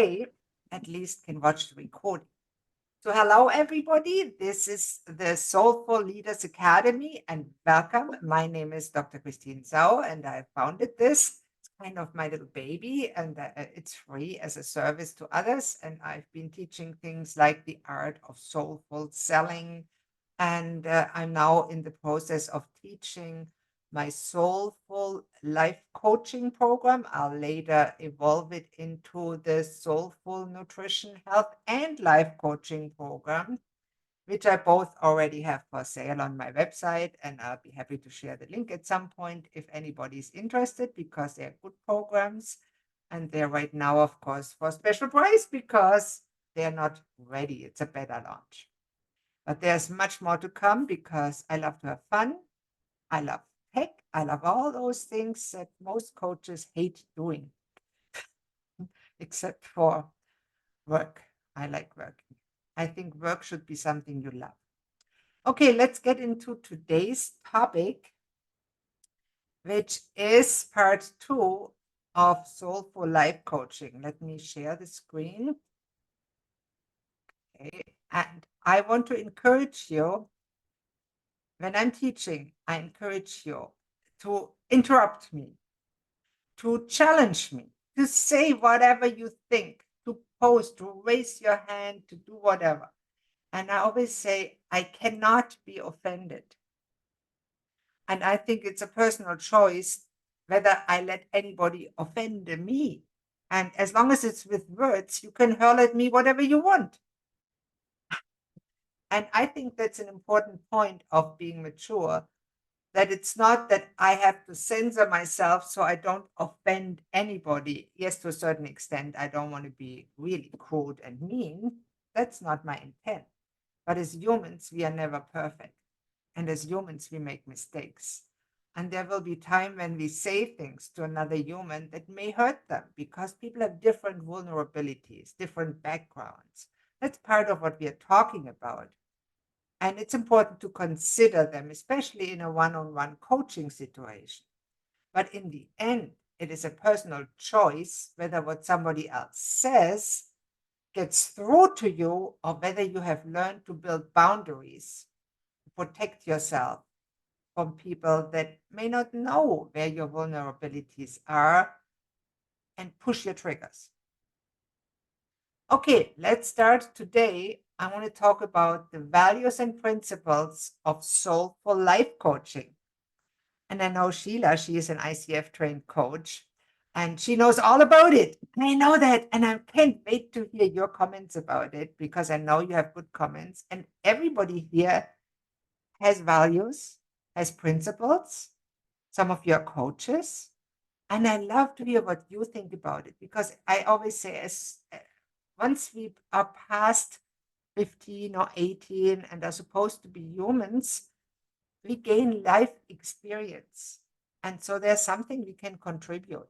at least can watch the recording. So hello, everybody. This is the Soulful Leaders Academy and welcome. My name is Dr. Christine Sau and I founded this. It's kind of my little baby and it's free as a service to others. And I've been teaching things like the art of soulful selling. And I'm now in the process of teaching my Soulful Life Coaching program. I'll later evolve it into the Soulful Nutrition, Health, and Life Coaching program, which I both already have for sale on my website. And I'll be happy to share the link at some point if anybody's interested, because they're good programs. And they're right now, of course, for special price because they're not ready. It's a beta launch. But there's much more to come because I love to have fun. I love tech. I love all those things that most coaches hate doing, except for work. I like working. I think work should be something you love. Okay, let's get into today's topic, which is part 2 of Soulful Life Coaching. Let me share the screen. Okay, and I want to encourage you. When I'm teaching, I encourage you to interrupt me, to challenge me, to say whatever you think, to post, to raise your hand, to do whatever. And I always say, I cannot be offended. And I think it's a personal choice whether I let anybody offend me. And as long as it's with words, you can hurl at me whatever you want. And I think that's an important point of being mature, that it's not that I have to censor myself so I don't offend anybody. Yes, to a certain extent, I don't want to be really crude and mean. That's not my intent. But as humans, we are never perfect. And as humans, we make mistakes. And there will be time when we say things to another human that may hurt them because people have different vulnerabilities, different backgrounds. That's part of what we are talking about. And it's important to consider them, especially in a one-on-one coaching situation. But in the end, it is a personal choice whether what somebody else says gets through to you or whether you have learned to build boundaries, to protect yourself from people that may not know where your vulnerabilities are and push your triggers. Okay, let's start today. I want to talk about the values and principles of soulful life coaching. And I know Sheila, she is an ICF trained coach and she knows all about it. I know that. And I can't wait to hear your comments about it because I know you have good comments. And everybody here has values, has principles. Some of you are coaches. And I love to hear what you think about it because I always say, once we are past 15 or 18 and are supposed to be humans, we gain life experience. And so there's something we can contribute.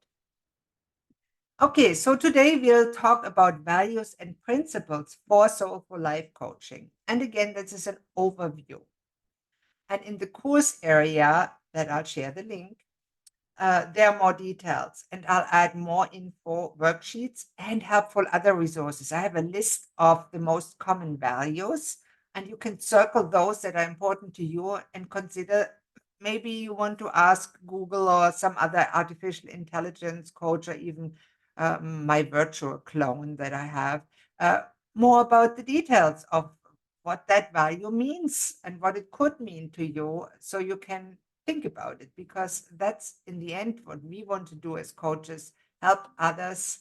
Okay, so today we'll talk about values and principles for soulful life coaching. And again, this is an overview. And in the course area that I'll share the link, there are more details and I'll add more info, worksheets, and helpful other resources. I have a list of the most common values, and you can circle those that are important to you and consider maybe you want to ask Google or some other artificial intelligence coach or even my virtual clone that I have more about the details of what that value means and what it could mean to you so you can think about it, because that's in the end what we want to do as coaches, help others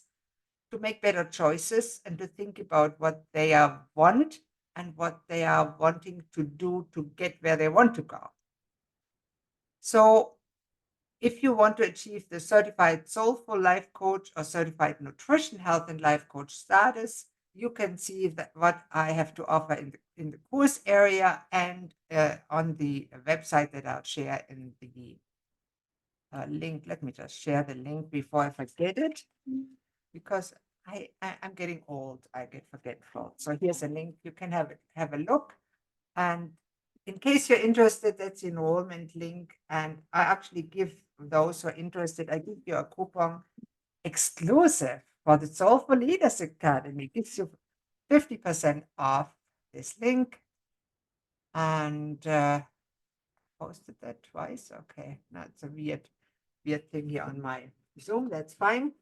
to make better choices and to think about what they want and what they are wanting to do to get where they want to go. So if you want to achieve the Certified Soulful Life Coach or Certified Nutrition, Health, and Life Coach status, you can see that what I have to offer in the course area and on the website that I'll share in the link. Let me just share the link before I forget it, because I'm getting old. I get forgetful. So here's a link. You can have a look. And in case you're interested, that's the enrollment link. And I actually give those who are interested, I give you a coupon exclusive for the Soulful Leaders Academy. Gives you 50% off this link. And posted that twice. Okay, that's a weird thing here on my Zoom. That's fine.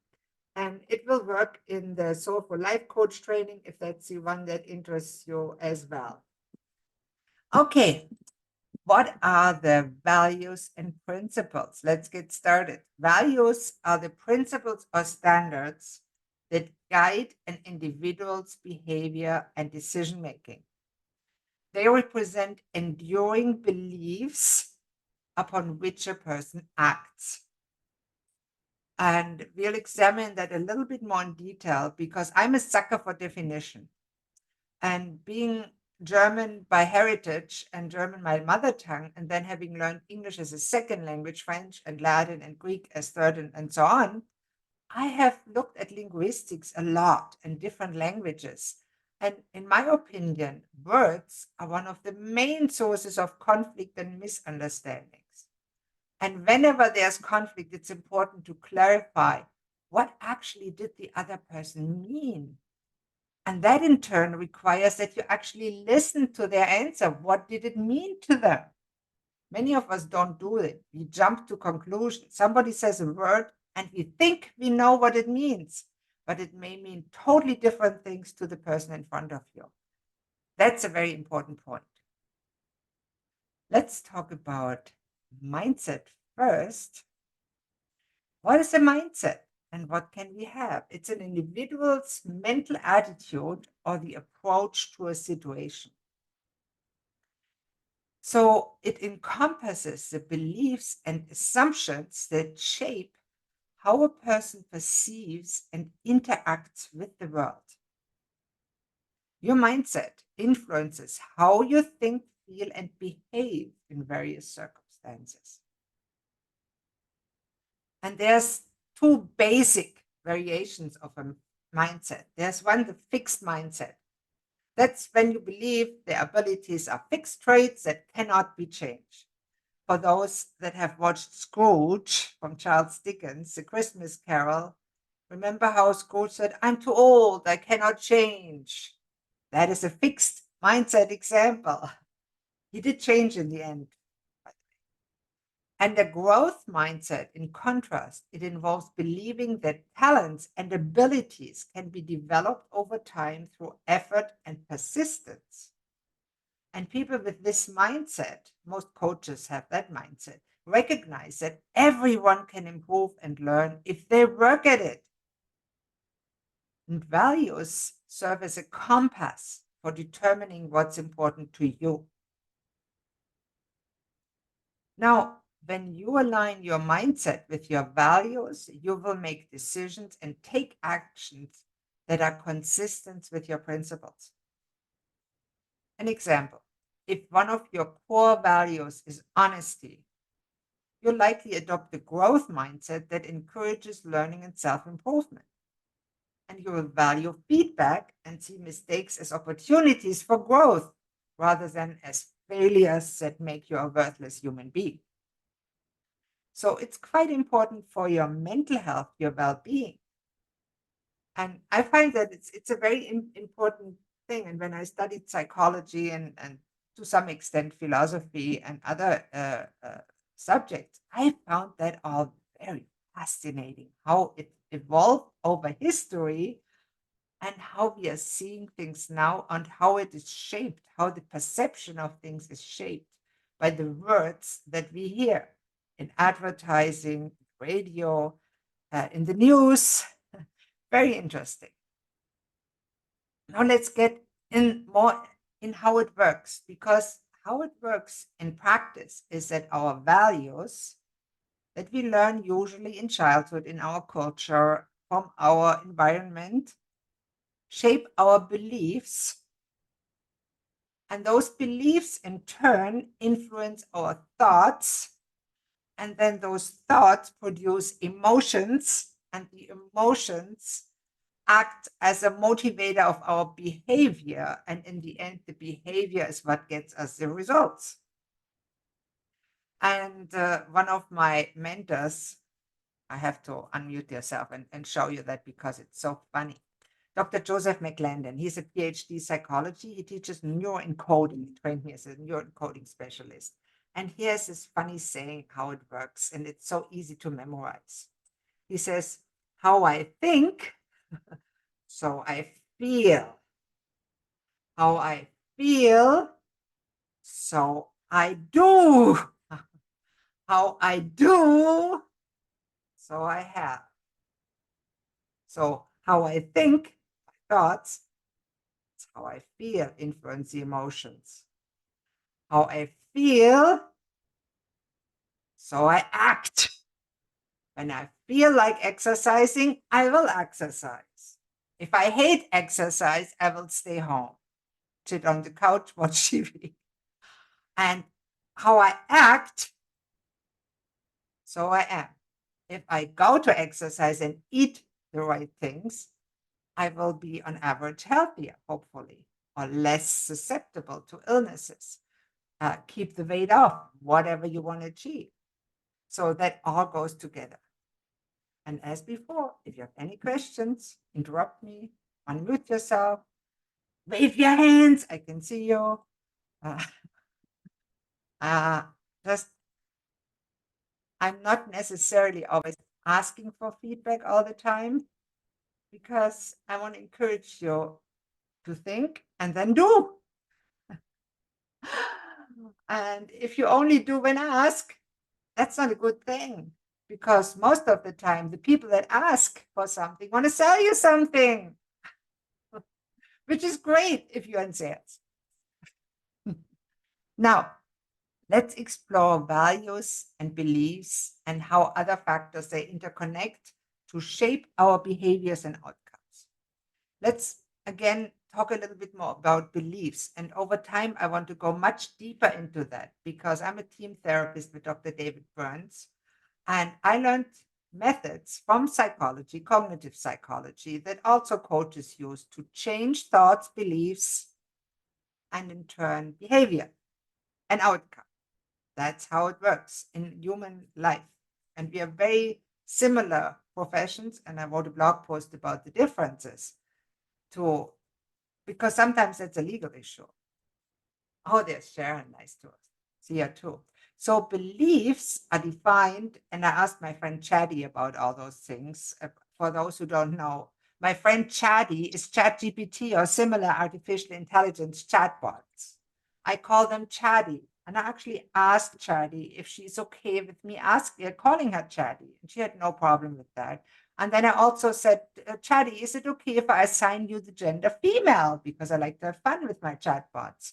And it will work in the Soulful Life Coach training if that's the one that interests you as well. Okay, what are the values and principles? Let's get started. Values are the principles or standards that guide an individual's behavior and decision making. They represent enduring beliefs upon which a person acts. And we'll examine that a little bit more in detail because I'm a sucker for definition. And being German by heritage and German my mother tongue, and then having learned English as a second language, French and Latin and Greek as third, and so on, I have looked at linguistics a lot and different languages. And in my opinion, words are one of the main sources of conflict and misunderstandings. And whenever there's conflict, it's important to clarify what actually did the other person mean. And that in turn requires that you actually listen to their answer. What did it mean to them? Many of us don't do it. We jump to conclusions. Somebody says a word and we think we know what it means, but it may mean totally different things to the person in front of you. That's a very important point. Let's talk about mindset first. What is a mindset and what can we have? It's an individual's mental attitude or the approach to a situation. So it encompasses the beliefs and assumptions that shape how a person perceives and interacts with the world. Your mindset influences how you think, feel, and behave in various circumstances. And there's two basic variations of a mindset. There's one, the fixed mindset. That's when you believe the abilities are fixed traits that cannot be changed. For those that have watched Scrooge from Charles Dickens, The Christmas Carol, remember how Scrooge said, "I'm too old, I cannot change." That is a fixed mindset example. He did change in the end. And the growth mindset, in contrast, it involves believing that talents and abilities can be developed over time through effort and persistence. And people with this mindset, most coaches have that mindset, recognize that everyone can improve and learn if they work at it. And values serve as a compass for determining what's important to you. Now, when you align your mindset with your values, you will make decisions and take actions that are consistent with your principles. An example, if one of your core values is honesty, you'll likely adopt the growth mindset that encourages learning and self-improvement. And you will value feedback and see mistakes as opportunities for growth rather than as failures that make you a worthless human being. So it's quite important for your mental health, your well-being. And I find that it's a very important thing. And when I studied psychology and to some extent philosophy and other subjects, I found that all very fascinating, how it evolved over history and how we are seeing things now and how it is shaped, how the perception of things is shaped by the words that we hear in advertising, radio, in the news. Very interesting. Now let's get in more in how it works, because how it works in practice is that our values that we learn usually in childhood, in our culture, from our environment, shape our beliefs. And those beliefs in turn influence our thoughts. And then those thoughts produce emotions, and the emotions act as a motivator of our behavior. And in the end, the behavior is what gets us the results. And one of my mentors I have to unmute yourself and show you that because it's so funny. Dr. Joseph McClendon, he's a PhD psychology. He teaches neuroencoding. He trained me as a neuroencoding specialist. And he has this funny saying how it works, and it's so easy to memorize. He says, how I think, so I feel. How I feel, so I do. How I do, so I have. So how I think, my thoughts, it's how I feel influence the emotions. How I feel, so I act. When I feel like exercising, I will exercise. If I hate exercise, I will stay home, sit on the couch, watch TV. And how I act, so I am. If I go to exercise and eat the right things, I will be on average healthier, hopefully, or less susceptible to illnesses. Keep the weight off, whatever you want to achieve. So that all goes together. And as before, if you have any questions, interrupt me, unmute yourself, wave your hands, I can see you. Uh, uh, just, I'm not necessarily always asking for feedback all the time because I want to encourage you to think and then do. And if you only do when asked, that's not a good thing because most of the time, the people that ask for something want to sell you something, which is great if you're in sales. Now, let's explore values and beliefs and how other factors they interconnect to shape our behaviors and outcomes. Let's again talk a little bit more about beliefs. And over time, I want to go much deeper into that because I'm a team therapist with Dr. David Burns. And I learned methods from psychology, cognitive psychology, that also coaches use to change thoughts, beliefs, and in turn, behavior and outcome. That's how it works in human life. And we are very similar professions. And I wrote a blog post about the differences to because sometimes it's a legal issue. Oh, there's Sharon, nice to see her too. So beliefs are defined, and I asked my friend Chaddy about all those things. For those who don't know, my friend Chaddy is ChatGPT or similar artificial intelligence chatbots. I call them Chaddy, and I actually asked Chaddy if she's okay with me calling her Chaddy, and she had no problem with that. And then I also said, Chaddy, is it okay if I assign you the gender female? Because I like to have fun with my chatbots.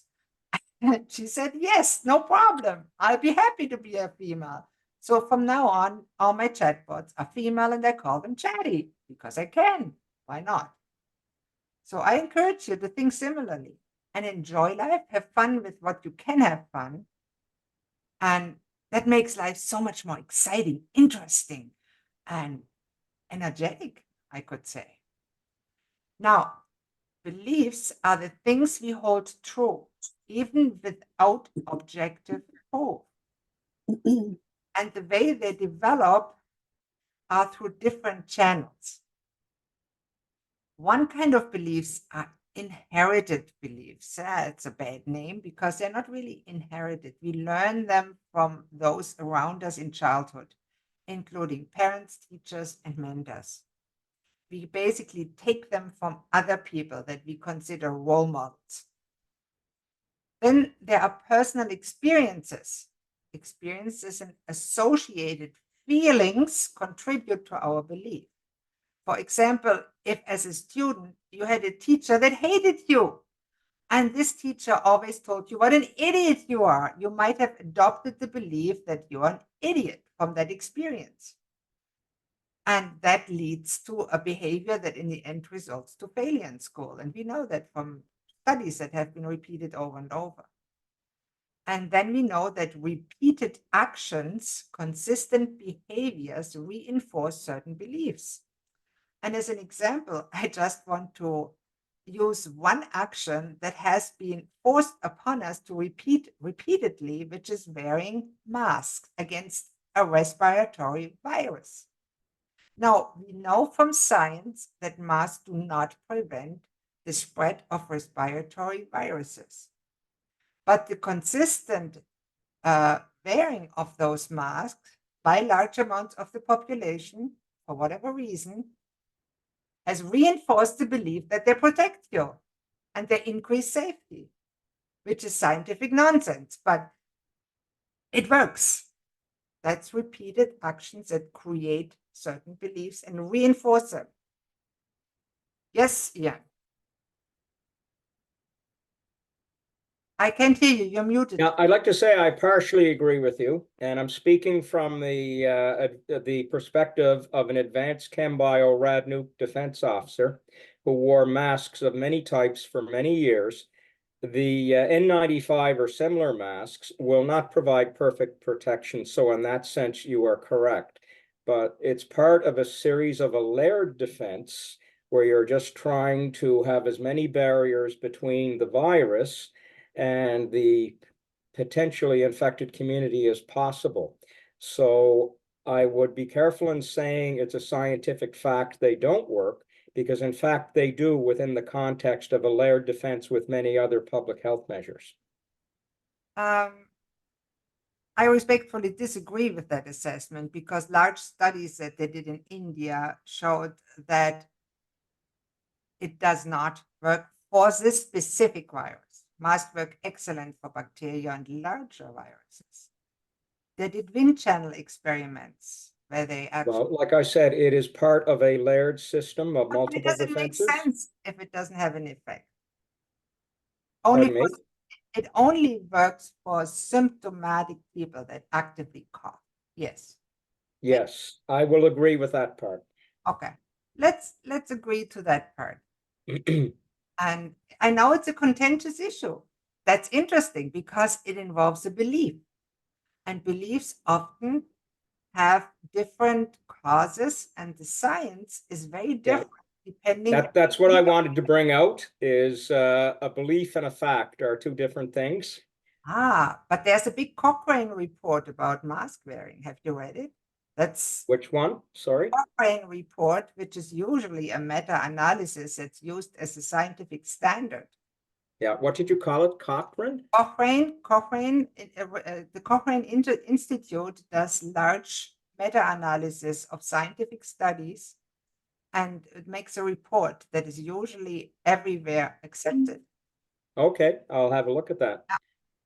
And she said, yes, no problem. I'll be happy to be a female. So from now on, all my chatbots are female and I call them Chatty because I can. Why not? So I encourage you to think similarly and enjoy life, have fun with what you can have fun. And that makes life so much more exciting, interesting, and energetic, I could say. Now, beliefs are the things we hold true, even without objective proof. And the way they develop are through different channels. One kind of beliefs are inherited beliefs. It's a bad name because they're not really inherited. We learn them from those around us in childhood, including parents, teachers, and mentors. We basically take them from other people that we consider role models. Then there are personal experiences. Experiences and associated feelings contribute to our belief. For example, if as a student you had a teacher that hated you, and this teacher always told you what an idiot you are, you might have adopted the belief that you're an idiot from that experience. And that leads to a behavior that in the end results to failure in school. And we know that from studies that have been repeated over and over. And then we know that repeated actions, consistent behaviors reinforce certain beliefs. And as an example, I just want to use one action that has been forced upon us to repeat repeatedly, which is wearing masks against a respiratory virus. Now, we know from science that masks do not prevent the spread of respiratory viruses, but the consistent wearing of those masks by large amounts of the population, for whatever reason, has reinforced the belief that they protect you and they increase safety, which is scientific nonsense, but it works. That's repeated actions that create certain beliefs and reinforce them. Yes, Ian. I can't hear you. You're muted. Now, I'd like to say I partially agree with you, and I'm speaking from the perspective of an advanced chem bio rad nuke defense officer who wore masks of many types for many years. The N95 or similar masks will not provide perfect protection, so in that sense, you are correct. But it's part of a series of a layered defense where you're just trying to have as many barriers between the virus and the potentially infected community as possible. So I would be careful in saying it's a scientific fact they don't work, because in fact they do within the context of a layered defense with many other public health measures. I respectfully disagree with that assessment because large studies that they did in India showed that it does not work for this specific virus. Masks work excellent for bacteria and larger viruses. They did wind channel experiments where they actually. Well, like I said, it is part of a layered system of But it multiple doesn't make defenses. sense if it doesn't have an effect. Pardon me? It only works for symptomatic people that actively cough. Yes. Yes, I will agree with that part. Okay. Let's agree to that part. And I know it's a contentious issue. That's interesting because it involves a belief. And beliefs often have different causes, and the science is very different depending. That's what I wanted to bring out is a belief and a fact are two different things. But there's a big Cochrane report about mask wearing. Have you read it? That's Which one? Sorry. Cochrane report, which is usually a meta-analysis that's used as a scientific standard. Yeah. What did you call it? Cochrane? The Cochrane Institute does large meta-analysis of scientific studies, and it makes a report that is usually everywhere accepted. Okay, I'll have a look at that.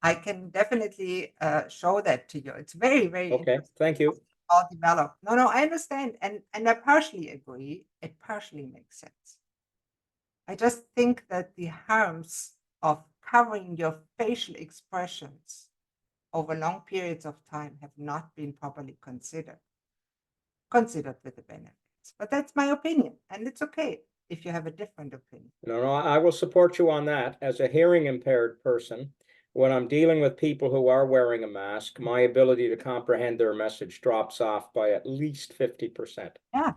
I can definitely show that to you. It's very, very Okay, thank you. all developed. No, I understand, and I partially agree. It partially makes sense. I just think that the harms of covering your facial expressions over long periods of time have not been properly considered with the benefits. But that's my opinion, and it's okay if you have a different opinion. No, I will support you on that. As a hearing impaired person, when I'm dealing with people who are wearing a mask, my ability to comprehend their message drops off by at least 50%. Yeah,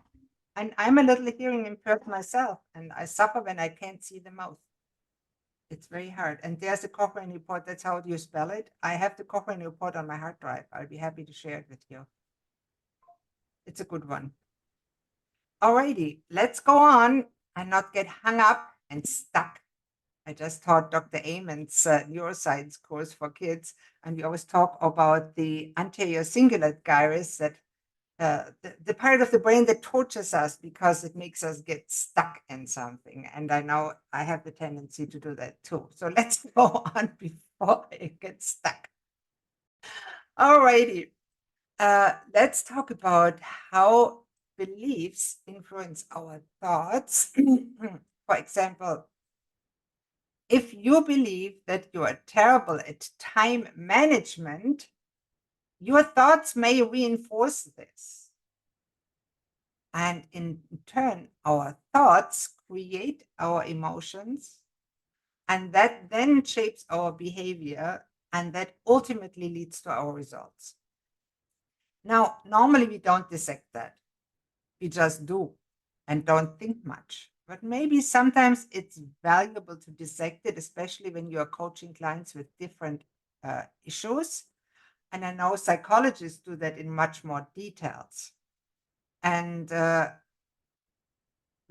and I'm a little hearing impaired myself, and I suffer when I can't see the mouth. It's very hard. And there's a Cochrane report. That's how you spell it. I have the Cochrane report on my hard drive. I'll be happy to share it with you. It's a good one. Alrighty, let's go on and not get hung up and stuck. I just taught Dr. Amen's neuroscience course for kids, and we always talk about the anterior cingulate gyrus, that the part of the brain that tortures us because it makes us get stuck in something. And I know I have the tendency to do that too. So let's go on before I get stuck. All righty. Let's talk about how beliefs influence our thoughts. For example, if you believe that you are terrible at time management, your thoughts may reinforce this. And in turn, our thoughts create our emotions, and that then shapes our behavior, and that ultimately leads to our results. Now, normally we don't dissect that. We just do and don't think much. But maybe sometimes it's valuable to dissect it, especially when you're coaching clients with different issues. And I know psychologists do that in much more details. And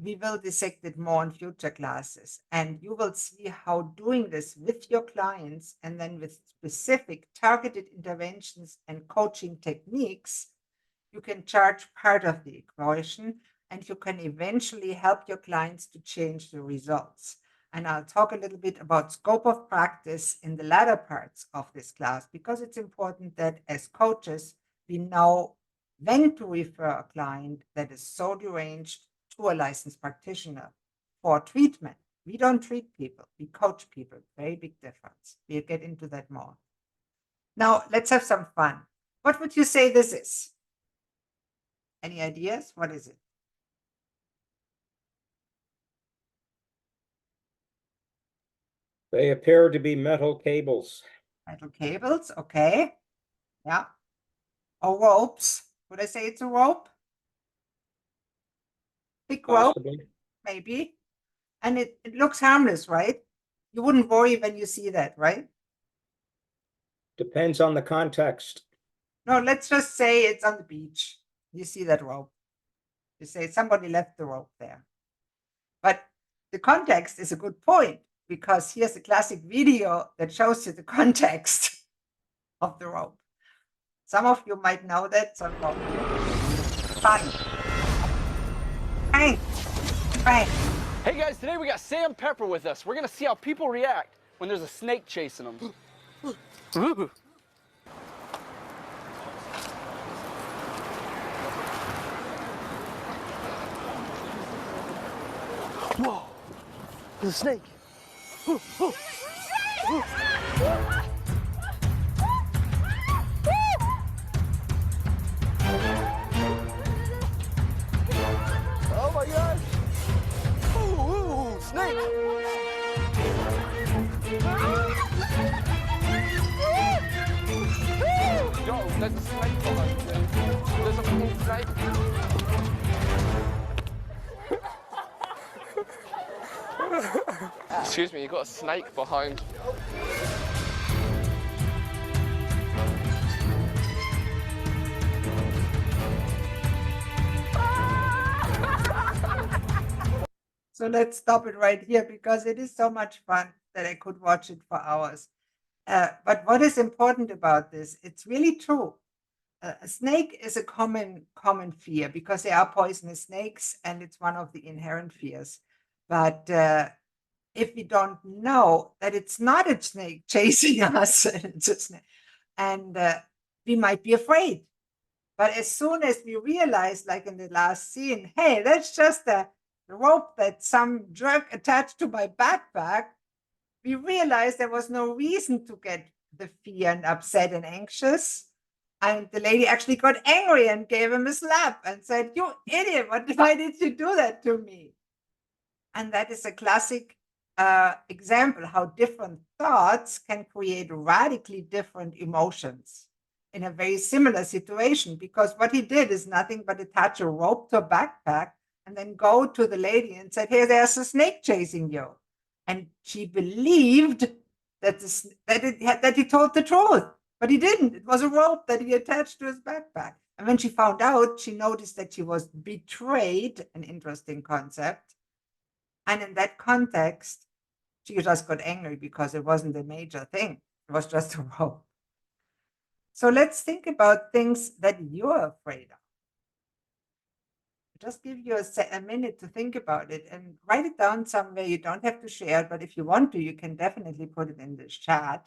we will dissect it more in future classes. And you will see how doing this with your clients and then with specific targeted interventions and coaching techniques, you can charge part of the equation and you can eventually help your clients to change the results. And I'll talk a little bit about scope of practice in the latter parts of this class, because it's important that as coaches, we know when to refer a client that is so deranged to a licensed practitioner for treatment. We don't treat people, we coach people. Very big difference. We'll get into that more. Now, let's have some fun. What would you say this is? Any ideas? What is it? They appear to be metal cables. Metal cables, okay. Yeah. Or ropes. Would I say it's a rope? Big rope, Possibly. maybe. And it looks harmless, right? You wouldn't worry when you see that, right? Depends on the context. No, let's just say it's on the beach. You see that rope. You say somebody left the rope there. But the context is a good point, because here's a classic video that shows you the context of the rope. Some of you might know that, some don't. Fun. Frank. Frank. Hey guys, today we got Sam Pepper with us. We're gonna see how people react when there's a snake chasing them. Whoa, there's a snake. Oh my gosh. Ooh, snake. Yo, there's a snake behind there. There's a full snake. Excuse me, you got a snake behind. So let's stop it right here, because it is so much fun that I could watch it for hours. But what is important about this? It's really true. A snake is a common fear, because there are poisonous snakes, and it's one of the inherent fears. But if we don't know that it's not a snake chasing us, it's a snake, and we might be afraid. But as soon as we realize, like in the last scene, hey, that's just a rope that some jerk attached to my backpack, we realized there was no reason to get the fear and upset and anxious. And the lady actually got angry and gave him a slap and said, "You idiot, why did you do that to me?" And that is a classic example how different thoughts can create radically different emotions in a very similar situation, because what he did is nothing but attach a rope to a backpack and then go to the lady and said, "Hey, there's a snake chasing you." And she believed that he told the truth, but he didn't. It was a rope that he attached to his backpack. And when she found out, she noticed that she was betrayed, an interesting concept. And in that context, she just got angry because it wasn't a major thing. It was just a rope. So let's think about things that you're afraid of. Just give you a minute to think about it and write it down somewhere. You don't have to share it, but if you want to, you can definitely put it in this chat,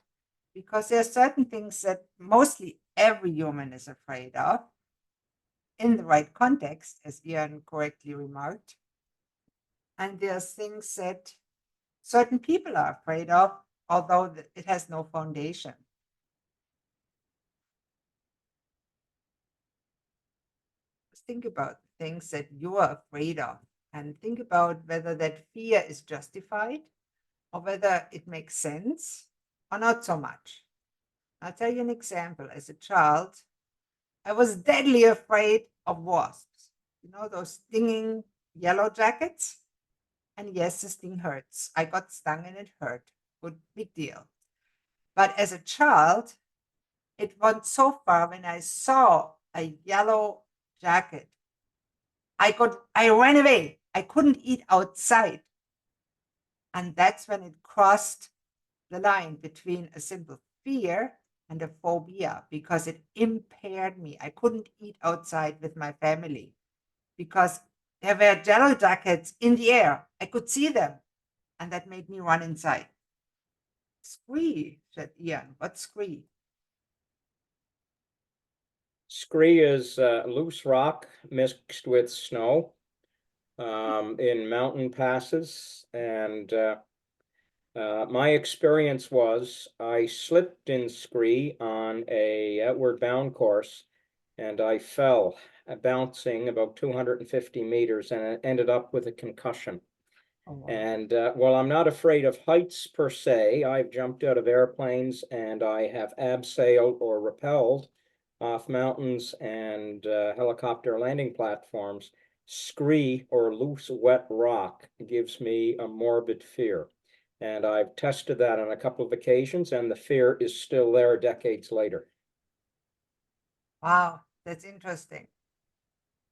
because there are certain things that mostly every human is afraid of in the right context, as Ian correctly remarked. And there's things that certain people are afraid of, although it has no foundation. Just think about things that you are afraid of, and think about whether that fear is justified or whether it makes sense or not so much. I'll tell you an example. As a child, I was deadly afraid of wasps. You know, those stinging yellow jackets? And yes, the sting hurts. I got stung and it hurt. Good, big deal. But as a child, it went so far when I saw a yellow jacket I ran away. I couldn't eat outside. And that's when it crossed the line between a simple fear and a phobia, because it impaired me. I couldn't eat outside with my family because there were jello jackets in the air. I could see them, and that made me run inside. Scree, said Ian. What's scree? Scree is loose rock mixed with snow in mountain passes. And my experience was I slipped in scree on a outward bound course, and I fell bouncing about 250 meters, and it ended up with a concussion. Oh, wow. And while I'm not afraid of heights per se, I've jumped out of airplanes and I have abseiled or rappelled off mountains and helicopter landing platforms. Scree, or loose wet rock, gives me a morbid fear. And I've tested that on a couple of occasions, and the fear is still there decades later. Wow, that's interesting.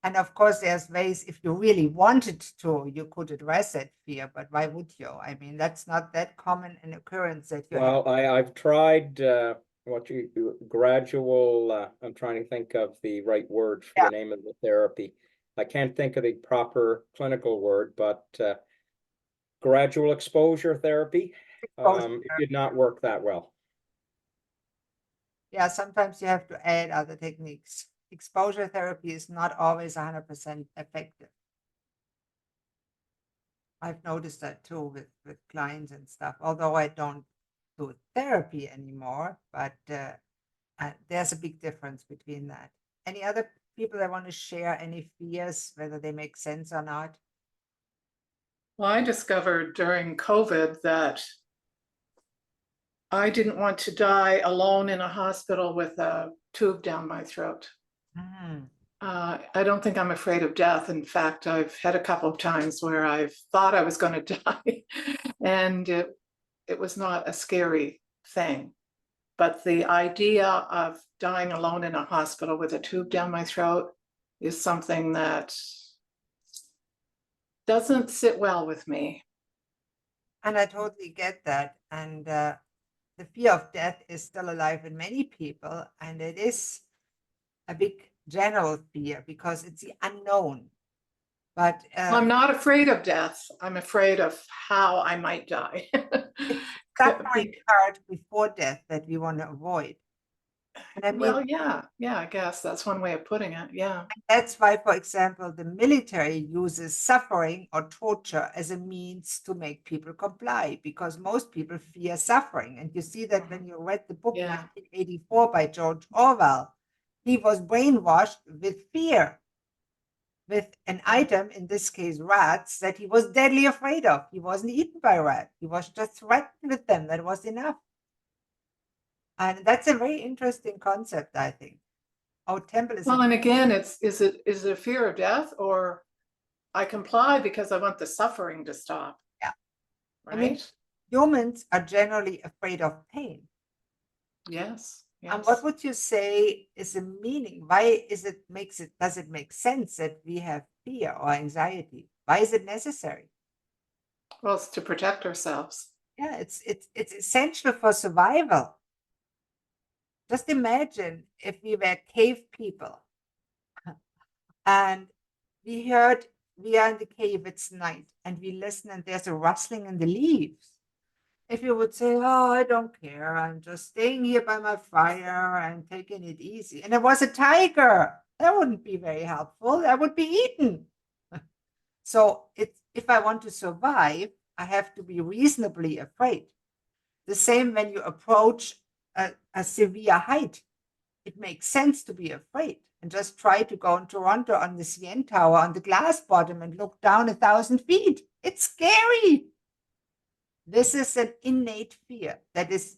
And of course, there's ways, if you really wanted to, you could address that fear, but why would you? I mean, that's not that common an occurrence that you have. Well, I've tried gradual, I'm trying to think of the right word for Yeah. the name of the therapy. I can't think of the proper clinical word, but gradual exposure therapy. It did not work that well. Yeah, sometimes you have to add other techniques. Exposure therapy is not always 100% effective. I've noticed that too with clients and stuff, although I don't do therapy anymore, but there's a big difference between that. Any other people that want to share any fears, whether they make sense or not? Well, I discovered during COVID that I didn't want to die alone in a hospital with a tube down my throat. Mm. I don't think I'm afraid of death. In fact, I've had a couple of times where I've thought I was going to die, and it was not a scary thing. But the idea of dying alone in a hospital with a tube down my throat is something that doesn't sit well with me. And I totally get that. And the fear of death is still alive in many people. And it is a big general fear because it's the unknown. But I'm not afraid of death. I'm afraid of how I might die. it's suffering part before death that we want to avoid. And I mean, Well, yeah, I guess that's one way of putting it. Yeah. that's why, for example, the military uses suffering or torture as a means to make people comply, because most people fear suffering. And you see that when you read the book 1984 by George Orwell, he was brainwashed with fear, with an item, in this case, rats, that he was deadly afraid of. He wasn't eaten by rats. He was just threatened with them. That was enough. And that's a very interesting concept, I think. Our temple is Well, and again, is it a fear of death, or I comply because I want the suffering to stop? Yeah. Right. I mean, humans are generally afraid of pain. Yes. And what would you say is the meaning? Why does it make sense that we have fear or anxiety? Why is it necessary? Well, it's to protect ourselves. Yeah, it's essential for survival. Just imagine if we were cave people and we are in the cave, it's night, and we listen and there's a rustling in the leaves. If you would say, oh, I don't care, I'm just staying here by my fire and taking it easy, and there was a tiger, that wouldn't be very helpful. That would be eaten. So if I want to survive, I have to be reasonably afraid. The same when you approach a severe height. It makes sense to be afraid. And just try to go in Toronto on the CN Tower on the glass bottom and look down 1,000 feet. It's scary. This is an innate fear that is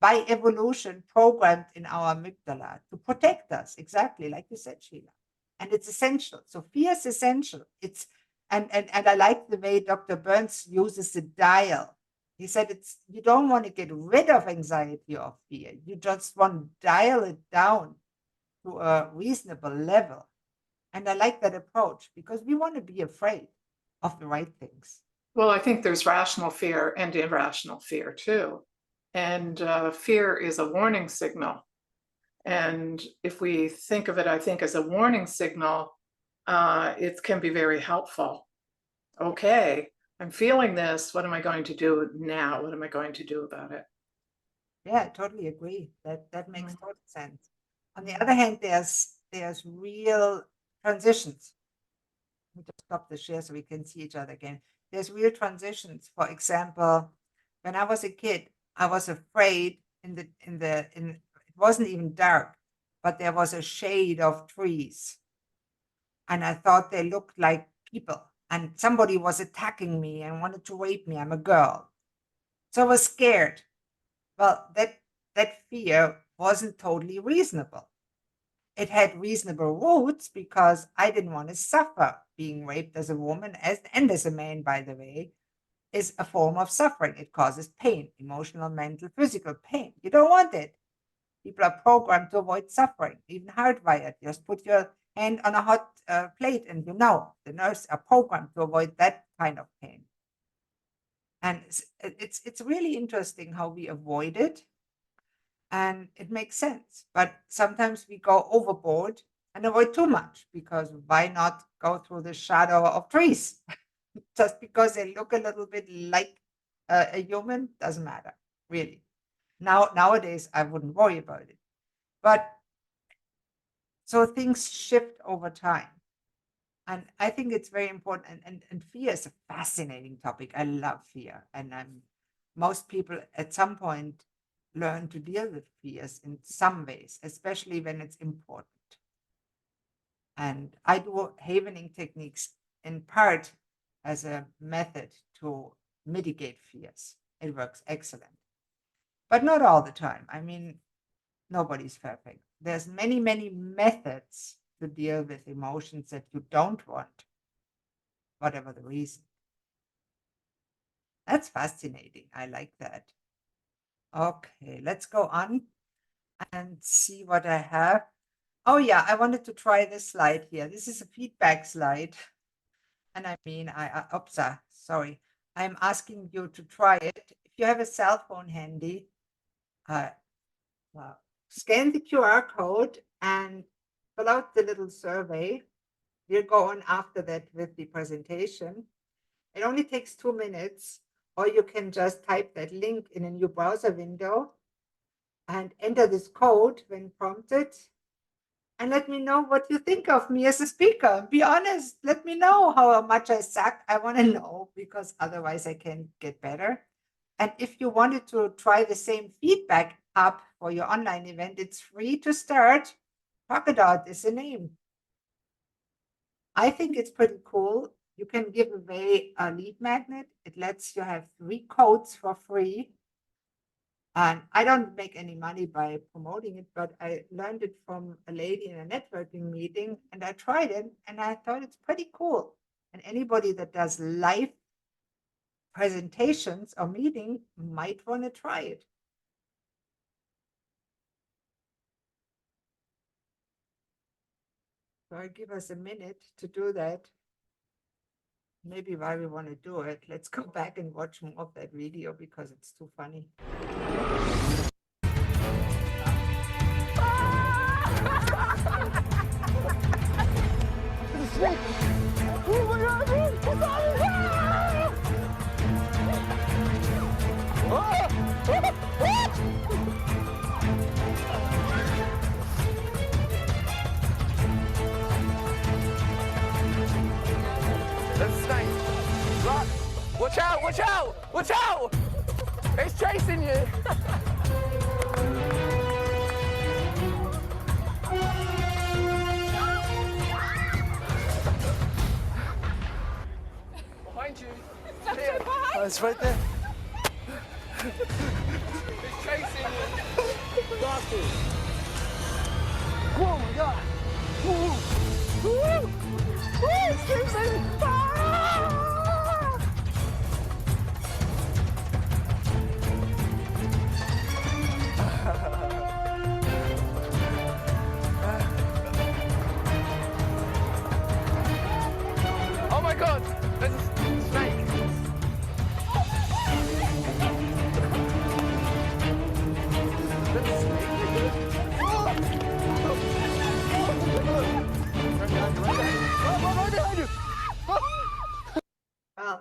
by evolution programmed in our amygdala to protect us, exactly like you said, Sheila. And it's essential. So fear is essential. It's and I like the way Dr. Burns uses the dial. He said you don't want to get rid of anxiety or fear. You just want to dial it down to a reasonable level. And I like that approach because we want to be afraid of the right things. Well, I think there's rational fear and irrational fear too. And fear is a warning signal. And if we think of it, I think, as a warning signal, it can be very helpful. Okay, I'm feeling this. What am I going to do now? What am I going to do about it? Yeah, I totally agree. That makes total sense. On the other hand, there's real transitions. Let me just stop the share so we can see each other again. There's real transitions. For example, when I was a kid, I was afraid it wasn't even dark, but there was a shade of trees. And I thought they looked like people. And somebody was attacking me and wanted to rape me. I'm a girl. So I was scared. Well, that fear wasn't totally reasonable. It had reasonable roots because I didn't want to suffer. Being raped as a woman and as a man, by the way, is a form of suffering. It causes pain, emotional, mental, physical pain. You don't want it. People are programmed to avoid suffering, even hardwired. Just put your hand on a hot plate and the nerves are programmed to avoid that kind of pain. And it's really interesting how we avoid it. And it makes sense. But sometimes we go overboard and avoid too much, because why not go through the shadow of trees? Just because they look a little bit like a human doesn't matter, really. Nowadays, I wouldn't worry about it. But so things shift over time. And I think it's very important. And fear is a fascinating topic. I love fear. And most people at some point learn to deal with fears in some ways, especially when it's important. And I do havening techniques in part as a method to mitigate fears. It works excellent, but not all the time. I mean, nobody's perfect. There's many, many methods to deal with emotions that you don't want, whatever the reason. That's fascinating. I like that. Okay, let's go on and see what I have. Oh yeah, I wanted to try this slide here. This is a feedback slide. And I mean, sorry. I'm asking you to try it. If you have a cell phone handy, scan the QR code and fill out the little survey. We'll go on after that with the presentation. It only takes 2 minutes, or you can just type that link in a new browser window and enter this code when prompted. And let me know what you think of me as a speaker. Be honest. Let me know how much I suck. I want to know, because otherwise I can get better. And if you wanted to try the same feedback app for your online event, it's free to start. Polkadot is the name. I think it's pretty cool. You can give away a lead magnet. It lets you have 3 codes for free. And I don't make any money by promoting it, but I learned it from a lady in a networking meeting, and I tried it and I thought it's pretty cool. And anybody that does live presentations or meeting might want to try it. So I'll give us a minute to do that. Maybe while we want to do it, let's go back and watch more of that video because it's too funny. Oh my God! That's a snake. Run! Watch out! Watch out! Watch out! It's chasing you! Behind you. Here. Oh, it's right there. It's chasing you. Bastard. Oh my God. Woo! Woo! Woo! It's chasing. Ah!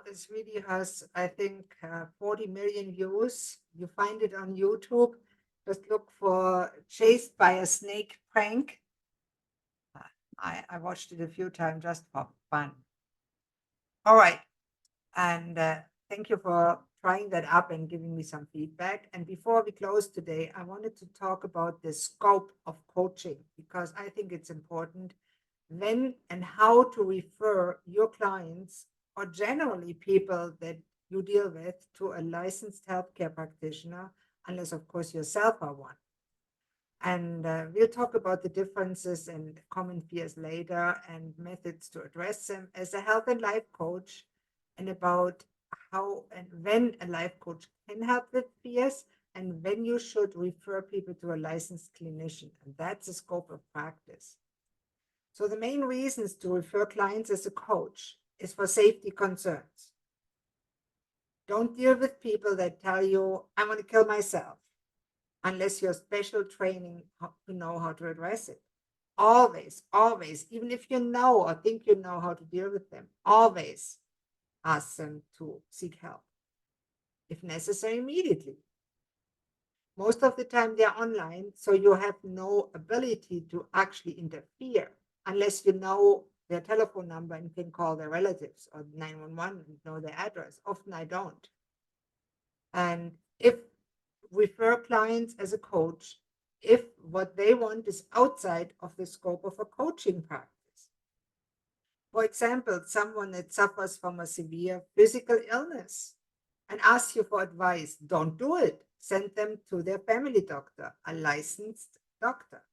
this video has, I think, 40 million views. You find it on YouTube. Just look for Chased by a Snake Prank. I watched it a few times just for fun. All right. And thank you for trying that up and giving me some feedback. And before we close today, I wanted to talk about the scope of coaching, because I think it's important when and how to refer your clients, or generally people that you deal with, to a licensed healthcare practitioner, unless, of course, yourself are one. And we'll talk about the differences and common fears later and methods to address them as a health and life coach, and about how and when a life coach can help with fears and when you should refer people to a licensed clinician. And that's the scope of practice. So the main reasons to refer clients as a coach is for safety concerns. Don't deal with people that tell you, I want to kill myself, unless you're special training to know how to address it. Always, always, even if you know or think you know how to deal with them, always ask them to seek help, if necessary, immediately. Most of the time they're online, so you have no ability to actually interfere unless you know their telephone number and can call their relatives or 911 and know their address. Often I don't. And if refer clients as a coach, if what they want is outside of the scope of a coaching practice. For example, someone that suffers from a severe physical illness and asks you for advice, don't do it. Send them to their family doctor, a licensed doctor.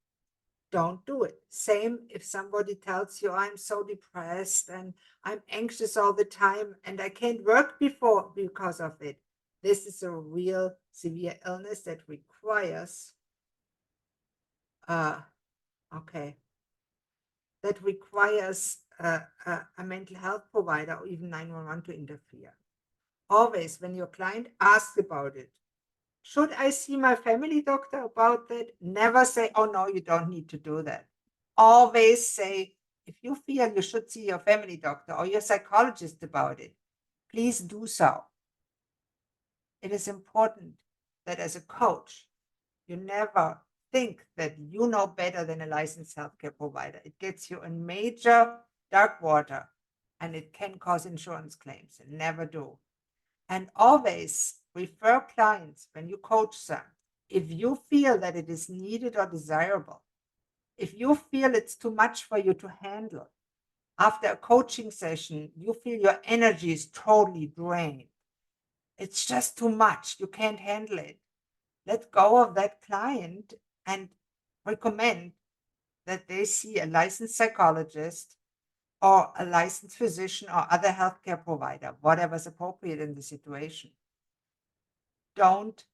Don't do it. Same if somebody tells you, I'm so depressed and I'm anxious all the time and I can't work because of it. This is a real severe illness that requires a mental health provider or even 911 to interfere. Always, when your client asks about it, should I see my family doctor about that? Never say, oh no, you don't need to do that. Always say, if you feel you should see your family doctor or your psychologist about it, please do so. It is important that as a coach, you never think that you know better than a licensed healthcare provider. It gets you in major dark water and it can cause insurance claims. Never do. And always refer clients when you coach them. If you feel that it is needed or desirable, if you feel it's too much for you to handle, after a coaching session, you feel your energy is totally drained. It's just too much. You can't handle it. Let go of that client and recommend that they see a licensed psychologist or a licensed physician or other healthcare provider, whatever's appropriate in the situation. Don't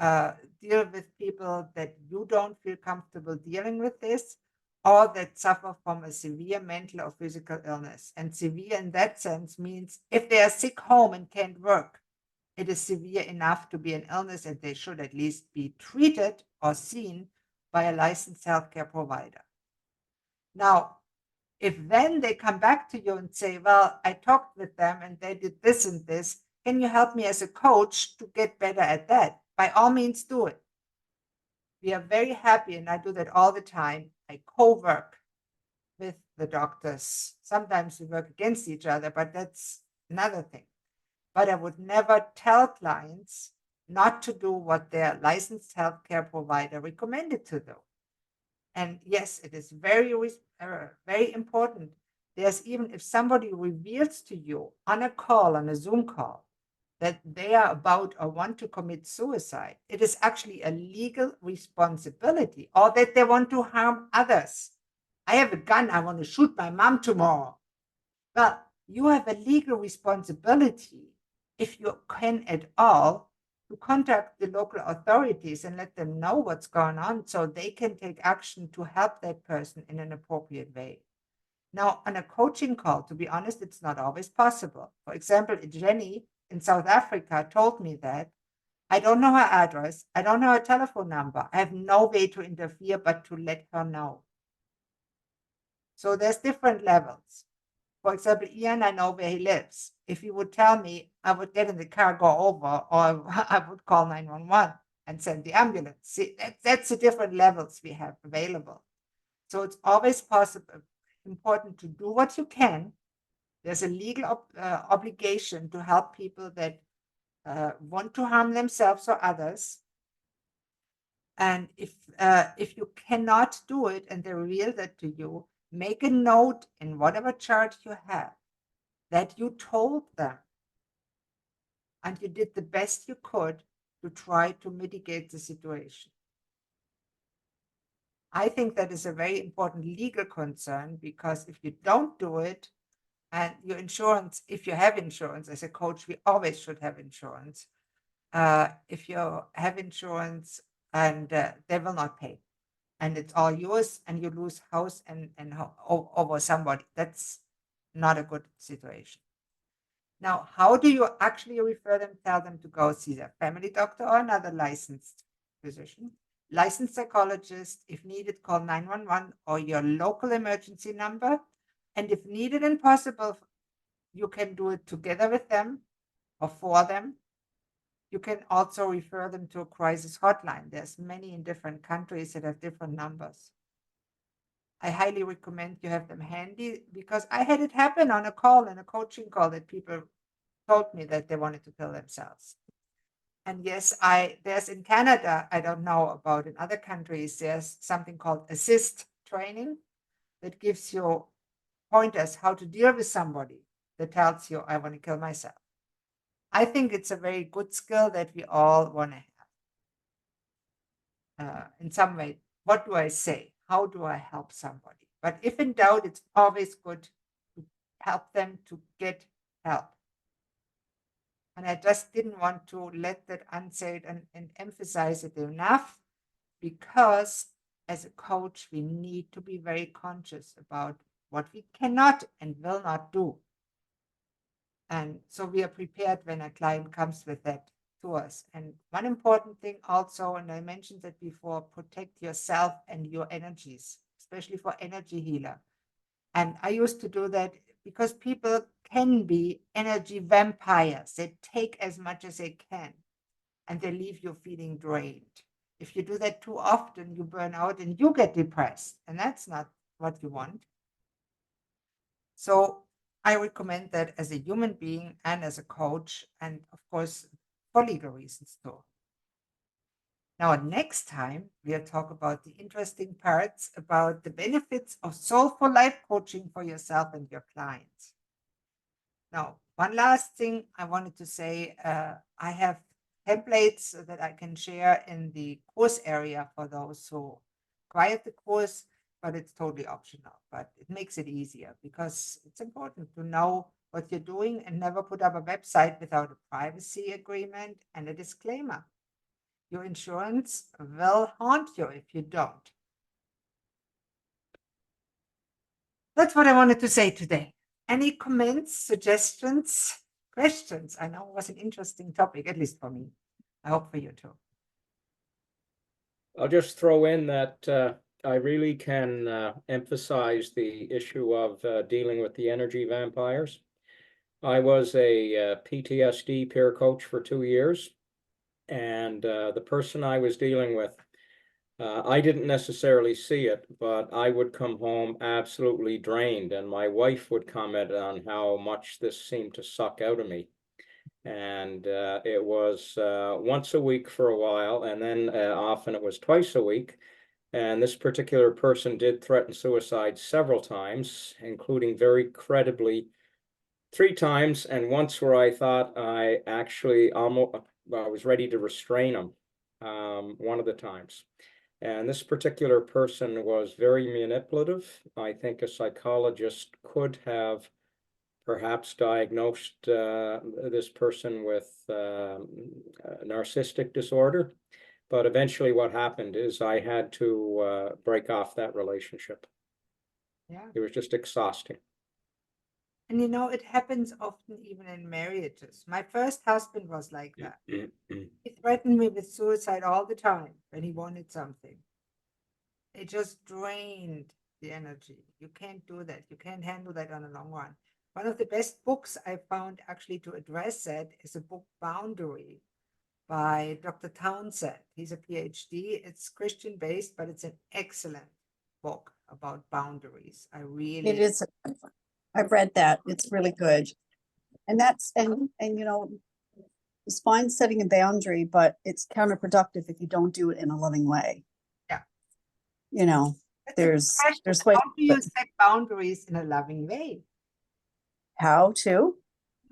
deal with people that you don't feel comfortable dealing with this, or that suffer from a severe mental or physical illness. And severe in that sense means if they are sick home and can't work, it is severe enough to be an illness and they should at least be treated or seen by a licensed healthcare provider. Now, if then they come back to you and say, well, I talked with them and they did this and this, can you help me as a coach to get better at that? By all means, do it. We are very happy, and I do that all the time. I co-work with the doctors. Sometimes we work against each other, but that's another thing. But I would never tell clients not to do what their licensed healthcare provider recommended to do. And yes, it is very, very important. There's even if somebody reveals to you on a call, on a Zoom call, that they are about or want to commit suicide, it is actually a legal responsibility, or that they want to harm others. I have a gun, I want to shoot my mom tomorrow. Well, you have a legal responsibility, if you can at all, to contact the local authorities and let them know what's going on so they can take action to help that person in an appropriate way. Now, on a coaching call, to be honest, it's not always possible. For example, Jenny in South Africa told me that I don't know her address, I don't know her telephone number, I have no way to interfere but to let her know. So there's different levels. For example, Ian, I know where he lives. If he would tell me, I would get in the car, go over, or I would call 911 and send the ambulance. See, that's the different levels we have available. So it's always possible, important to do what you can. There's a legal obligation to help people that want to harm themselves or others. And if you cannot do it and they reveal that to you, make a note in whatever chart you have that you told them and you did the best you could to try to mitigate the situation. I think that is a very important legal concern, because if you don't do it, and your insurance, if you have insurance as a coach, we always should have insurance. If you have insurance and they will not pay, and it's all yours, and you lose house and over somebody, that's not a good situation. Now, how do you actually refer them, tell them to go see their family doctor or another licensed physician? Licensed psychologist, if needed, call 911 or your local emergency number. And if needed and possible, you can do it together with them or for them. You can also refer them to a crisis hotline. There's many in different countries that have different numbers. I highly recommend you have them handy, because I had it happen on a call, in a coaching call, that people told me that they wanted to kill themselves. And yes, there's in Canada, I don't know about in other countries, there's something called assist training that gives you pointers how to deal with somebody that tells you, I want to kill myself. I think it's a very good skill that we all want to have. In some way, what do I say? How do I help somebody? But if in doubt, it's always good to help them to get help. And I just didn't want to let that unsaid and emphasize it enough, because as a coach, we need to be very conscious about what we cannot and will not do. And so we are prepared when a client comes with that to us. And one important thing also, and I mentioned that before, protect yourself and your energies, especially for energy healer. And I used to do that because people can be energy vampires. They take as much as they can and they leave you feeling drained. If you do that too often, you burn out and you get depressed, and that's not what you want. So I recommend that as a human being and as a coach, and of course, for legal reasons too. Now, next time, we'll talk about the interesting parts about the benefits of soulful life coaching for yourself and your clients. Now, one last thing I wanted to say, I have templates that I can share in the course area for those who acquired the course, but it's totally optional. But it makes it easier, because it's important to know what you're doing and never put up a website without a privacy agreement and a disclaimer. Your insurance will haunt you if you don't. That's what I wanted to say today. Any comments, suggestions, questions? I know it was an interesting topic, at least for me. I hope for you too. I'll just throw in that I really can emphasize the issue of dealing with the energy vampires. I was a PTSD peer coach for 2 years, and the person I was dealing with, I didn't necessarily see it, but I would come home absolutely drained, and my wife would comment on how much this seemed to suck out of me. And it was once a week for a while, and then often it was twice a week. And this particular person did threaten suicide several times, including very credibly 3 times, and once where I thought I actually almost I was ready to restrain him one of the times. And this particular person was very manipulative. I think a psychologist could have perhaps diagnosed this person with narcissistic disorder. But eventually what happened is I had to break off that relationship. Yeah. It was just exhausting. And you know, it happens often even in marriages. My first husband was like that. He threatened me with suicide all the time when he wanted something. It just drained the energy. You can't do that. You can't handle that on a long run. One of the best books I found actually to address that is a book, Boundary, by Dr. Townsend. He's a PhD. It's Christian based, but it's an excellent book about boundaries. It is, I've read that. It's really good. And that's, and you know, it's fine setting a boundary, but it's counterproductive if you don't do it in a loving way. Yeah. You know, That's a good there's question. ways, How do you but set boundaries in a loving way? how to?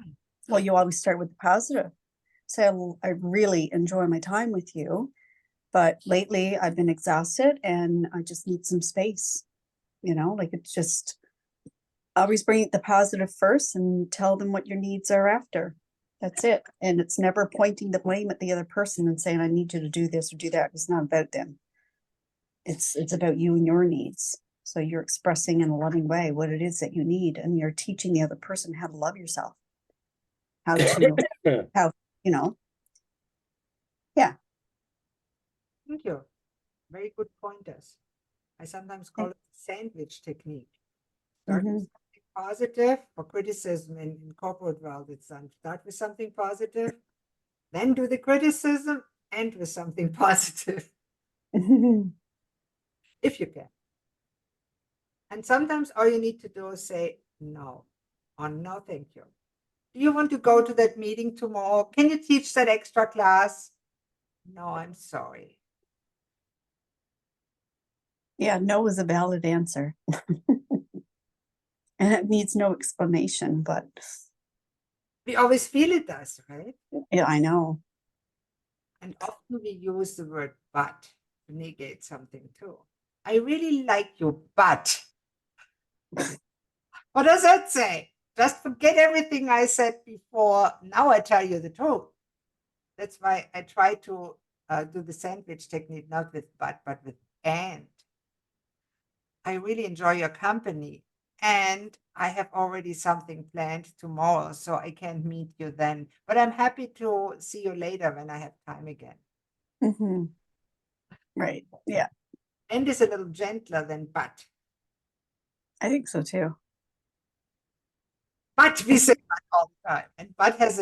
Hmm. Well, you always start with the positive. So I really enjoy my time with you, but lately I've been exhausted and I just need some space. You know, like it's just always bring the positive first and tell them what your needs are after. That's it. And it's never pointing the blame at the other person and saying, I need you to do this or do that. It's not about them. It's about you and your needs. So you're expressing in a loving way what it is that you need, and you're teaching the other person how to love yourself. How to, you know. Yeah. Thank you. Very good pointers. I sometimes call it the sandwich technique. Start with something positive. For criticism in corporate world, it's done. Start with something positive, then do the criticism, end with something positive, if you can. And sometimes all you need to do is say no, or no, thank you. Do you want to go to that meeting tomorrow? Can you teach that extra class? No, I'm sorry. Yeah, no is a valid answer. And it needs no explanation, but We always feel it does, right? yeah, I know. And often we use the word but to negate something too. I really like you, but what does that say? Just forget everything I said before. Now I tell you the truth. That's why I try to do the sandwich technique, not with but with and. I really enjoy your company. And I have already something planned tomorrow, so I can't meet you then. But I'm happy to see you later when I have time again. Right. Yeah, And is a little gentler than but. I think so too. But we say but all the time. And but has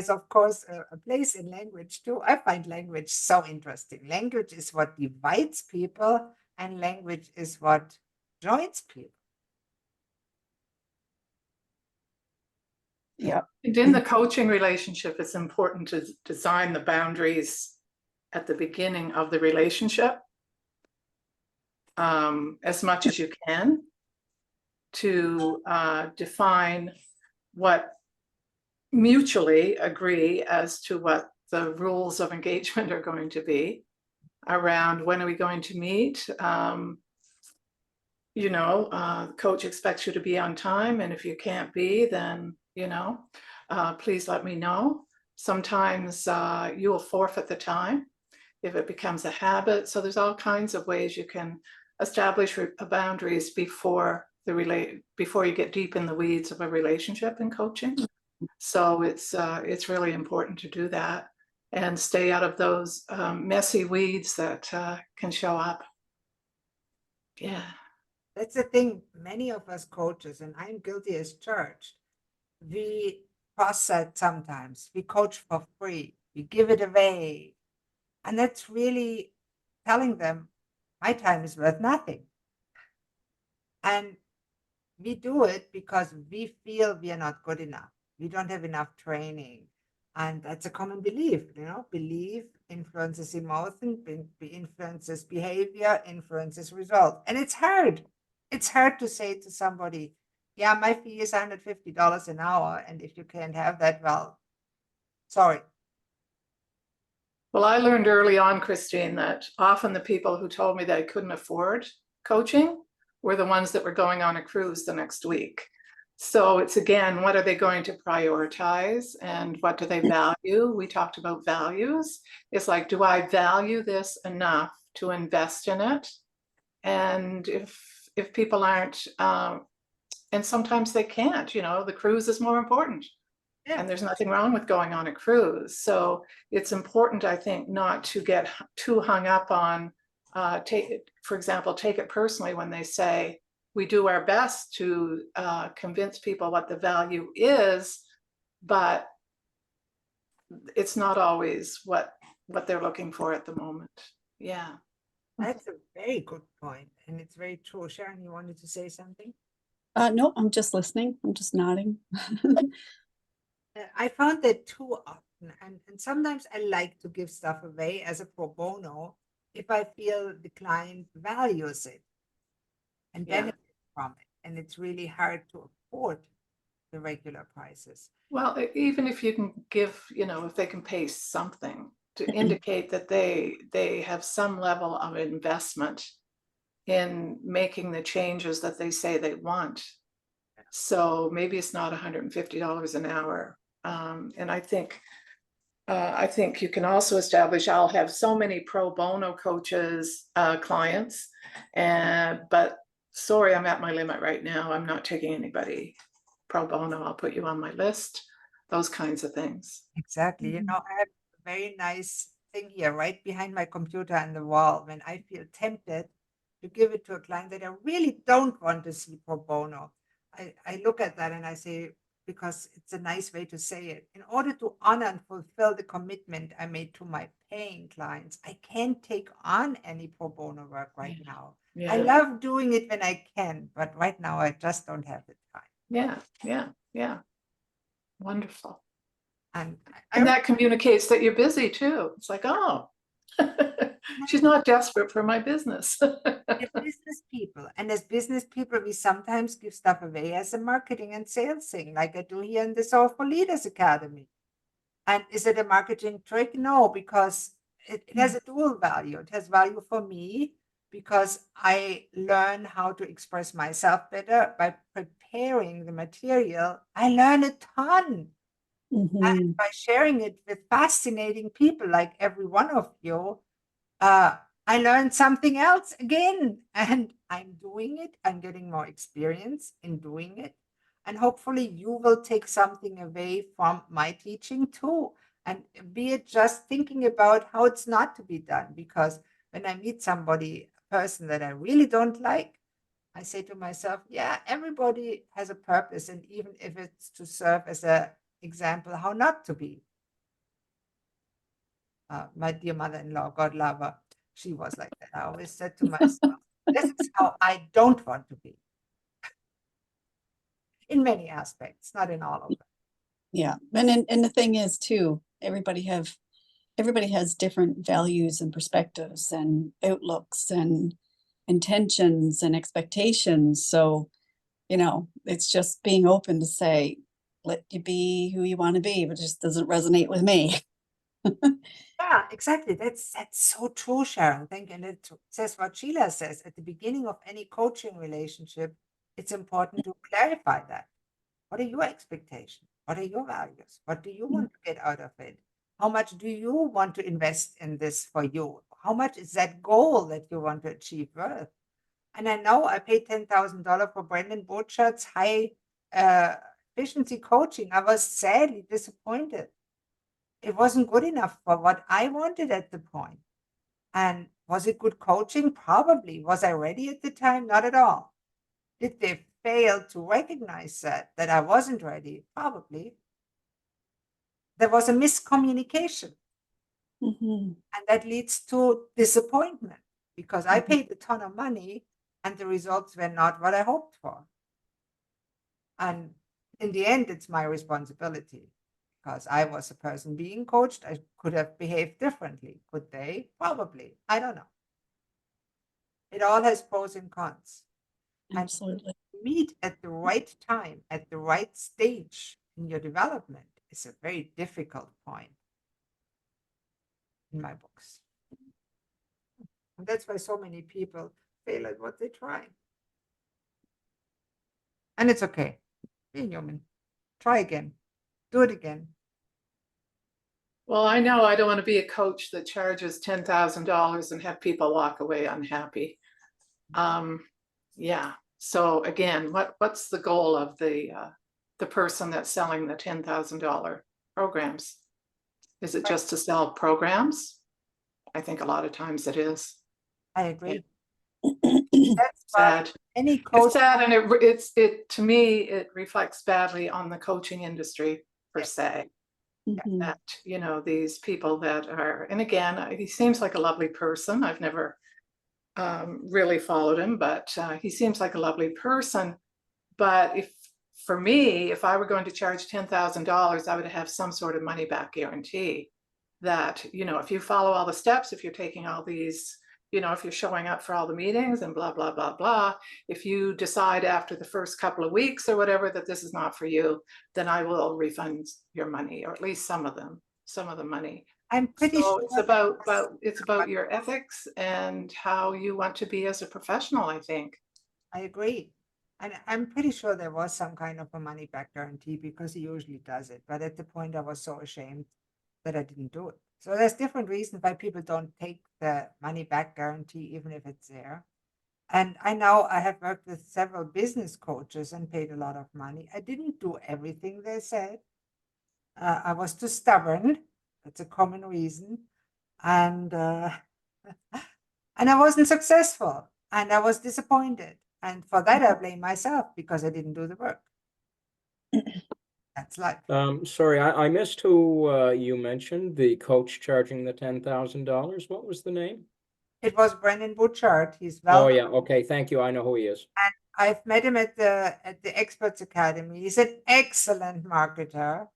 of course a place in language too. I find language so interesting. Language is what divides people, and language is what joins people. Yeah. And in the coaching relationship, it's important to design the boundaries at the beginning of the relationship as much as you can, to define what mutually agree as to what the rules of engagement are going to be around when are we going to meet. You know, the coach expects you to be on time, and if you can't be, then, you know, please let me know. Sometimes you will forfeit the time if it becomes a habit. So there's all kinds of ways you can establish boundaries before you get deep in the weeds of a relationship in coaching. So it's really important to do that and stay out of those messy weeds that can show up. Yeah. That's the thing. Many of us coaches, and I'm guilty as charged, we process sometimes. We coach for free. We give it away. And that's really telling them my time is worth nothing. And we do it because we feel we are not good enough. We don't have enough training. And that's a common belief, you know, belief influences emotion, influences behavior, influences result. And it's hard. It's hard to say to somebody, yeah, my fee is $150 an hour. And if you can't have that, well, sorry. Well, I learned early on, Christine, that often the people who told me they couldn't afford coaching were the ones that were going on a cruise the next week. So it's, again, what are they going to prioritize and what do they value? We talked about values. It's like, do I value this enough to invest in it? And if people aren't, and sometimes they can't, you know, the cruise is more important. Yeah. And there's nothing wrong with going on a cruise. So it's important, I think, not to get too hung up on, for example, take it personally when they say, we do our best to convince people what the value is, but it's not always what they're looking for at the moment. Yeah. That's a very good point, and it's very true. Sharon, you wanted to say something? No, I'm just listening. I'm just nodding. I found that too often, and sometimes I like to give stuff away as a pro bono if I feel the client values it and Yeah. benefits from it, and it's really hard to afford the regular prices. Well, even if you can give, if they can pay something to indicate that they have some level of investment in making the changes that they say they want. So maybe it's not $150 an hour. And I think you can also establish, I'll have so many pro bono coaches, clients, but sorry, I'm at my limit right now. I'm not taking anybody pro bono. I'll put you on my list, those kinds of things. Exactly. Mhm. I have a very nice thing here right behind my computer on the wall when I feel tempted to give it to a client that I really don't want to see pro bono. I look at that and I say, because it's a nice way to say it, in order to honor and fulfill the commitment I made to my paying clients, I can't take on any pro bono work right now. I love doing it when I can, but right now I just don't have the time. Yeah. Wonderful. And And that communicates that you're busy too. It's like, oh, she's not desperate for my business. We're business people, and as business people, we sometimes give stuff away as a marketing and sales thing, like I do here in the Soulful Leaders Academy. And is it a marketing trick? No, because it has a dual value. It has value for me because I learn how to express myself better by preparing the material. I learn a ton. Mhm. And by sharing it with fascinating people like every one of you, I learned something else again, and I'm doing it. I'm getting more experience in doing it. And hopefully, you will take something away from my teaching too. And be it just thinking about how it's not to be done. Because when I meet somebody, a person that I really don't like, I say to myself, yeah, everybody has a purpose. And even if it's to serve as an example, how not to be. My dear mother-in-law, God love her, she was like that. I always said to myself, this is how I don't want to be. In many aspects, not in all of them. Yeah. And the thing is too, everybody has different values and perspectives and outlooks and intentions and expectations. So, it's just being open to say, let you be who you want to be, but it just doesn't resonate with me. Yeah, exactly. That's so true, Sharon. Thank you. And it says what Sheila says at the beginning of any coaching relationship. It's important to clarify that. What are your expectations? What are your values? What do you want to get out of it? How much do you want to invest in this for you? How much is that goal that you want to achieve worth? And I know I paid $10,000 for Brandon Burchard's high efficiency coaching. I was sadly disappointed. It wasn't good enough for what I wanted at the point. And was it good coaching? Probably. Was I ready at the time? Not at all. Did they fail to recognize that I wasn't ready? Probably. There was a miscommunication. Mhm. And that leads to disappointment because I paid a ton of money and the results were not what I hoped for. And in the end, it's my responsibility because I was a person being coached. I could have behaved differently. Could they? Probably. I don't know. It all has pros and cons. Absolutely. And meet at the right time, at the right stage in your development is a very difficult point in my books. And that's why so many people fail at what they try. And it's okay. Be human. Try again. Do it again. Well, I know I don't want to be a coach that charges $10,000 and have people walk away unhappy. Yeah. So again, what's the goal of the person that's selling the $10,000 programs? Is it just to sell programs? I think a lot of times it is. I agree. That's why Sad. any coach, It's sad, and it to me, it reflects badly on the coaching industry per se. Mhm. That, you know, these people that are, and again, he seems like a lovely person. I've never really followed him, but he seems like a lovely person. But for me, if I were going to charge $10,000, I would have some sort of money back guarantee that, you know, if you follow all the steps, if you're taking all these, you know, if you're showing up for all the meetings and blah, blah, blah, blah, if you decide after the first couple of weeks or whatever that this is not for you, then I will refund your money, or at least some of the money. I'm pretty So sure it's that it's about your ethics and how you want to be as a professional, I think. I agree. And I'm pretty sure there was some kind of a money back guarantee because he usually does it. But at the point, I was so ashamed that I didn't do it. So there's different reasons why people don't take the money back guarantee, even if it's there. And I know I have worked with several business coaches and paid a lot of money. I didn't do everything they said. I was too stubborn. That's a common reason. And and I wasn't successful. And I was disappointed. And for that, I blame myself because I didn't do the work. That's life. Sorry, I missed who you mentioned, the coach charging the $10,000. What was the name? It was Brennan Butchart. He's Oh, well. yeah. Okay. Thank you. I know who he is. And I've met him at the Experts Academy. He's an excellent marketer.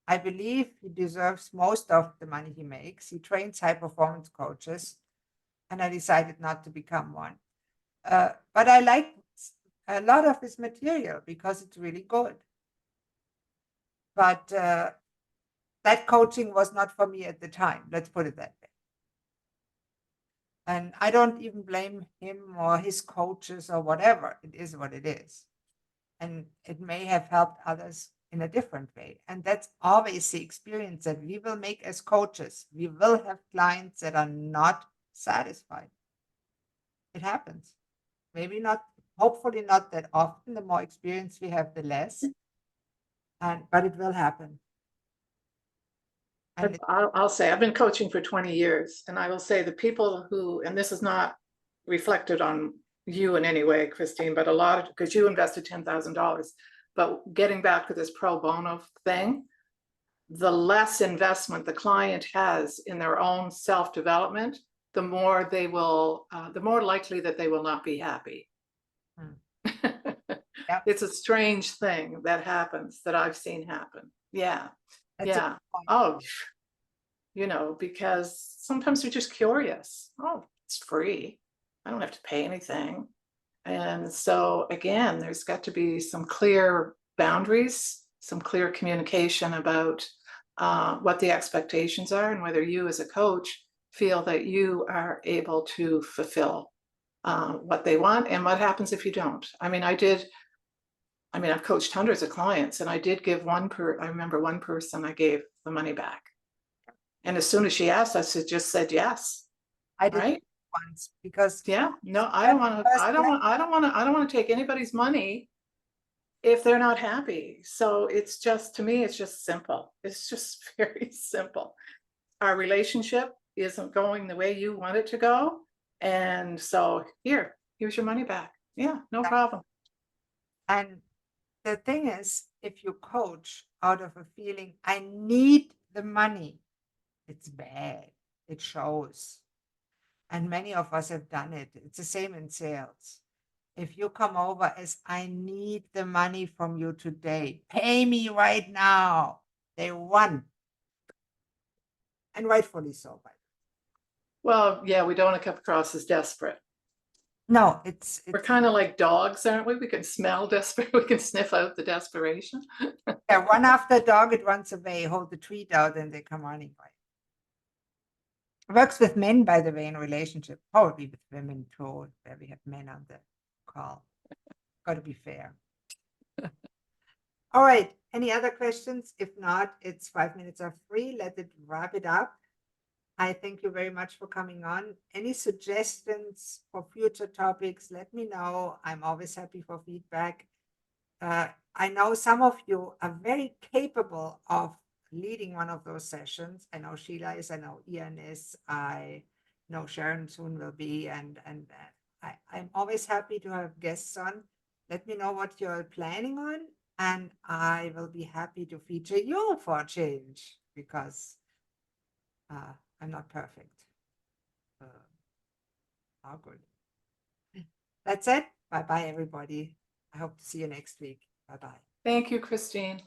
I believe he deserves most of the money he makes. He trains high performance coaches, and I decided not to become one. But I like a lot of his material because it's really good. But that coaching was not for me at the time. Let's put it that way. And I don't even blame him or his coaches or whatever. It is what it is. And it may have helped others in a different way. And that's always the experience that we will make as coaches. We will have clients that are not satisfied. It happens. Maybe not, hopefully not that often. The more experience we have, the less. But it will happen. And I'll say I've been coaching for 20 years, and I will say the people who, and this is not reflected on you in any way, Christine, but a lot of, because you invested $10,000, but getting back to this pro bono thing, the less investment the client has in their own self-development, the more they will, the more likely that they will not be happy. Yep. It's a strange thing that happens, that I've seen happen. Yeah. that's a Yeah. good point. Oh, you know, because sometimes you're just curious. Oh, it's free. I don't have to pay anything. And so again, there's got to be some clear boundaries, some clear communication about what the expectations are, and whether you as a coach feel that you are able to fulfill what they want, and what happens if you don't. I mean, I've coached hundreds of clients, and I did give I remember one person I gave the money back. And as soon as she asked, I just said yes. I did Right? once because Yeah. No, I don't want to take anybody's money if they're not happy. So it's just, to me, it's just simple. It's just very simple. Our relationship isn't going the way you want it to go. And so here's your money back. Yeah, no problem. And the thing is, if you coach out of a feeling, I need the money, it's bad. It shows. And many of us have done it. It's the same in sales. If you come over as, I need the money from you today, pay me right now, they won. And rightfully so. Well, yeah, we don't want to come across as desperate. No, We're kind of like dogs, aren't we? We can smell desperate. We can sniff out the desperation. yeah, run after a dog, it runs away, hold the treat out, and they come running by. It works with men, by the way, in relationship, probably with women too, where we have men on the call. Got to be fair. All right. Any other questions? If not, it's 5 minutes are free. Let it wrap it up. I thank you very much for coming on. Any suggestions for future topics, let me know. I'm always happy for feedback. I know some of you are very capable of leading one of those sessions. I know Sheila is, I know Ian is, I know Sharon soon will be, and I'm always happy to have guests on. Let me know what you're planning on, and I will be happy to feature you for a change because I'm not perfect. All good. That's it. Bye bye, everybody. I hope to see you next week. Bye bye. Thank you, Christine.